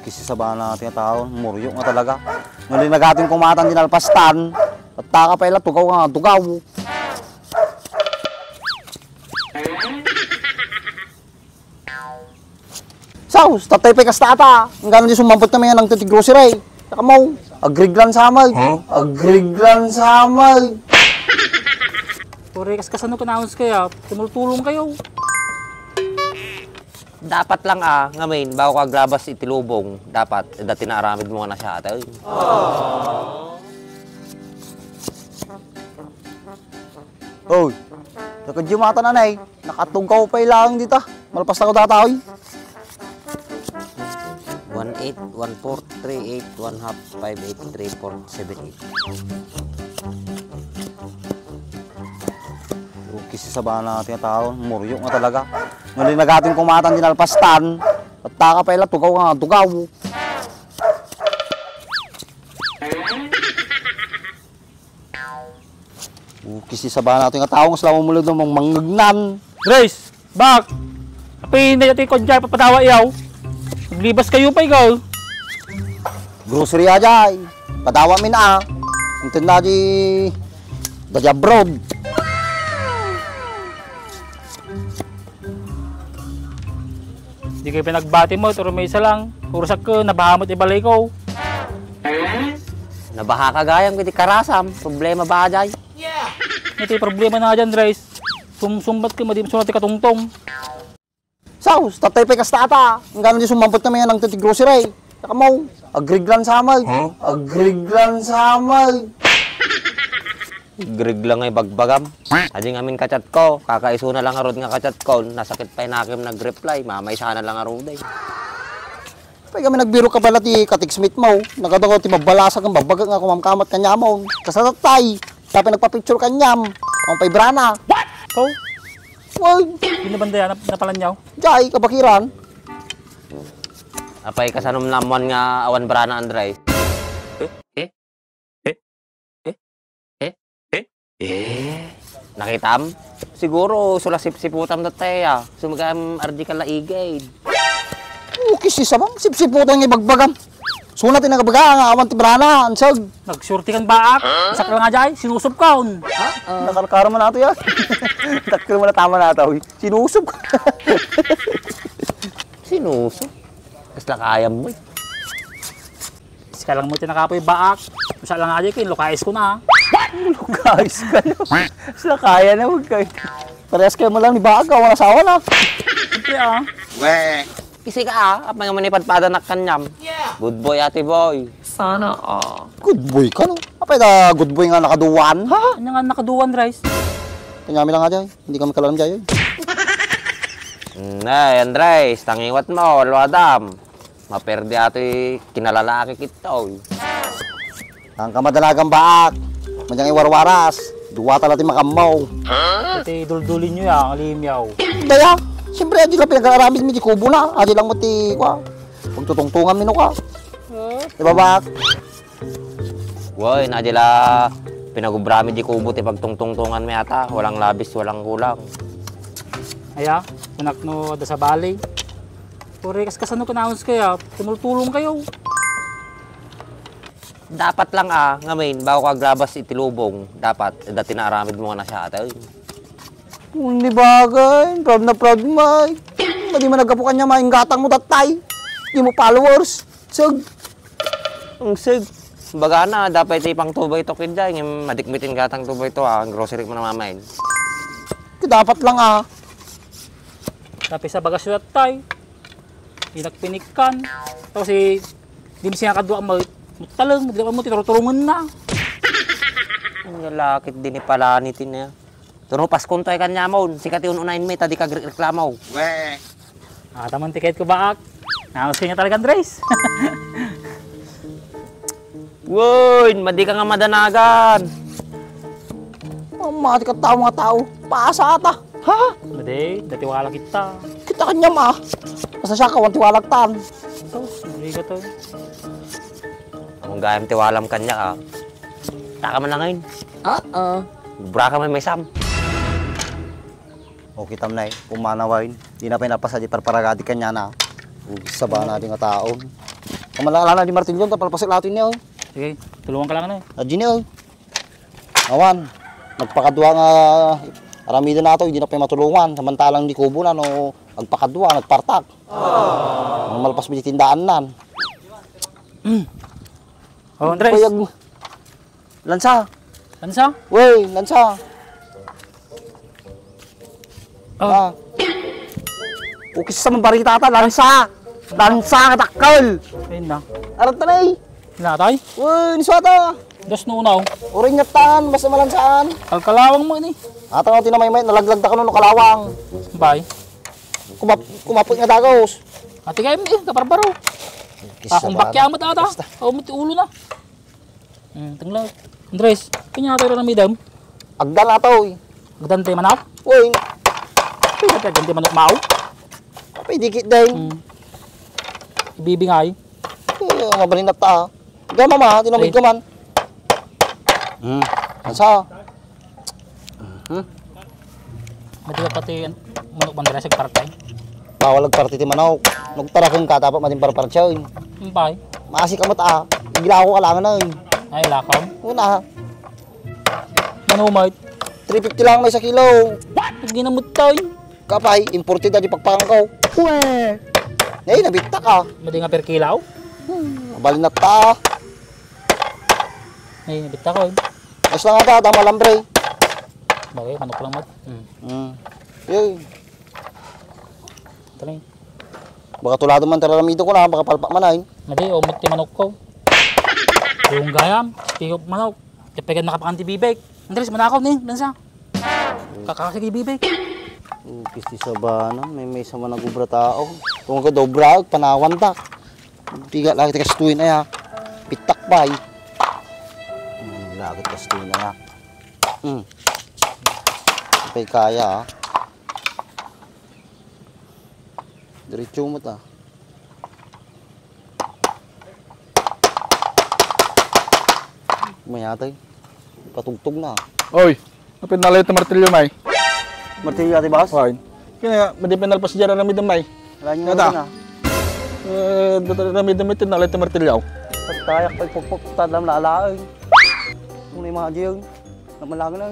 Kasi sa bahan natin yung tao, muryo nga talaga. Nuli nagating kumatan din alpastan. At taka pa ila, tugaw nga, tugaw. Saus, tatay pa kastata. Ang gano'n di sumampot kami yan ng titig grocery. Saka mo, agriglan samay. Agriglan samay. Pure, kasano ka naons kaya, tumultulong kayo. Dapat lang ngamin, bago ka grabas itilubong, dapat, dati naaramid mo nga na siya ate. Oy, nakadjumata na na eh. Nakatungkaw pa ilang dito. Malpas na ko dataoy. 1-8, 1-4, 3-8, 1-half, 5-8, 3-4, 7-8. Kasi sa bahan natin yung tao, muryo nga talaga. Nuli nagating kumatan din alpastan. At taka pa ila, tugaw nga, tugaw. Kasi sa bahan natin yung tao, nga sila mamulad ng mga manggagnan. Grace, bak! Api, hindi natin ko dyan, papatawa iyaw. Maglibas kayo pa ikaw. Grocery ajay. Padawa min Untin na di dadi abroad. Hindi kayo pinagbati mo, turo may isa lang. Urusak ko, nabahamot ibalay ko. Nabaha ka gayam, kiti karasam. Problema ba ajay? Ito yung problema na dyan, Grace. Sumbat ka, madi mo sunat katungtong. Saus, tatay pa kastata. Ang gano'n di sumampot kami yan ng titig grocery. Saka mo, agriglan samay. Agriglan samay. Grig lang ay bagbagam. Adi ngamin kachat ko, kakaiso na lang arod nga kachat ko, nasakit pa inakim nag-reply, mamay sana lang arod ay. Pag kami nagbiro ka pala ti katiksmith mo, nagadaw ti mabalasa kang babaga nga kumamkamat kanya mo. Kasatatay, tapos nagpa-picture kanyam. Ang pay brana. What? Oh? Uy, Binabandaya, napalan niyaw. jay, kabakiran. Apay kasanom naman nga awan brana Andres. Nakitam? Siguro sulasip-siputam na tayo. Sumagam ardi ka laigay. Kisi sa bang, sip-siputan nga ibagbagam. Sunat yung nagabaga nga awan ti brana, ansag. Nagsurti kang baak. Isak lang nga dyan, sinusob kaon. Nakalkara mo na ito yan. Takil mo na tama na ito. Sinusob ka. Sinuso? Kasla kayam mo eh. Iska lang mo tinakapoy baak. Isak lang nga dyan, kinlokais ko na. Guys, kayo. Sila kaya na huwag kayo. Parehas kayo mo lang ni Baga, wala sawa na. Siyempre Kasi ka apay nga manipadpada na kanyam. Good boy ate boy. Sana Good boy ka no? Apay na good boy nga nakaduwan. Ha? Kanya nga nakaduwan, Rice. Kanyami lang nga dyan. Hindi kami kalalam dyan. Nay, Andres, tangiwat mo, Luadam. Maperde ato kinalalaki kita oy. Ang kamadalagang baak. Madyang iwarwaras. Duwa talating makamaw. Ito duldulin nyo yan, alimyaw. Daya, siyempre adi lang pinag-aaramid mi di kubo na. Adi lang mo ti kwa. Kung tutungtungan mi no ka. Diba baak? Woy, nadila pinagubrami di kubo ti pagtungtungtungan mi ata. Walang labis, walang kulang. Aya, anak no da sa balay. Pure, kasano ka naons kaya, tumultulong kayo. Dapat lang ngamin, bago ka grabas itilubong, dapat, dati naaramid mo nga na siya ate. Hindi bagay. Proud na proud may. Hindi mo nagkapukan niya mainggatang mo tatay. Hindi mo followers. Sug. Ang sig. Baga na, dapat ipang tubay to kidya. Yung madikmitin gatang tubay to ang grocery mo na mamain. Dapat lang Tapi sa bagasyo at tay, pinagpinikkan. Tapos di mo siya kadwa mo, talang, di mo titurturungan na. Ang lalakit din pala nitin niya. Tuno paskon tayo kanya mo, sikat yung unahin may, tadi ka reklamaw. Tamang tiket ko baak. Naos kanya talaga, Andres. Woy, madi ka nga madanagan. Mati ka tao mga tao. Paasa ata. Ha? Madi, dati wala kita. Kita kanya ma. Basta siya kawan tiwalagtan. Ito, hindi ka to. Kung gayam tiwalam kanya ka, taka man lang ngayon. Bra ka may sam. Okay tam na pumanawain. Di na pinapasa di parparagadi kanya na. Saba na di nga taon. Kamalala na di martilyo, tapalpasik natin niya. Sige, tulungan ka lang na. Adji niya. Awan, nagpakadwa nga aramido na ito, hindi na pa matulungan. Samantalang di kubo na, no, nagpakadwa, nagpartak. Ang malpas bitindaan nan. Oh, Andres. Payag, lansa. Lansa? Wey, lansa. Oh. Ah. Ukis sa mambarita ata, lansa. Lansa katakal. Ayun na. Arat na eh. Hinatay? Wey, niswata. Das nunaw. Uring nyatan, basta malansaan. Kalkalawang mo ini. Ata nga tinamay-may, nalaglag ta ka nun, kalawang. Bye. Kumapot nga dagos. Ati kayo eh, kaparbaro. Akong bakyamat ata. Ako mo ti ulo na. Tanglaw. Andres, kanya tayo na midam. Agdan na to eh. Magdante manap. Uy, Pwede ka ganti manok mao. kapay dikit din. Ibibingay. Mabalinap ta. Gama ma, tinamid ka man. Ansa? Madi ka pati manok bandera sa partay. Bawal agparti ti manok. Nagtarakong ka, dapat mating parpartsaw. Bye. Maasi ka mata. Igila ko kalangan na. Ay, lakam. Una, Manumay. 350 lang may sa kilo. What? Ginamot tayo. Kapay, imported na di pagpangang ko. Ngayon, nabita ka. Madi nga per kilaw. Mabalinap ta. Ay, nabita ko. Ayos lang ata, tama lambre. Bagay, manok lang mat. Yun. Talay. Baka tulado man tararamido ko na, baka palpak man ay. Madi, umot ti manok ko. Yung gayam, speak of manok. Tepegan nakapakanti bibig. Andres, manakaw ni, lansa. Kakakasigi bibig. Kisti sa banan, may sama na gubra tao. Kung ka dobra, panawan ta. Tiga lagi ka stuin na ya. Pitak bay. Lagi ka stuin na ya. Kapay kaya ah. Diretso mo ta. Mayatay. Patugtog na. Oy, napinalit na martilyo may. Martilyo ati boss? Fine. Kaya madipinal pa siya na midam may. Wala nyo Kada? na. Na midam may tinalit na martilyo. Tayak pagpupuk, tadlam lalaay. Kung na yung mga diyong, namalangan na.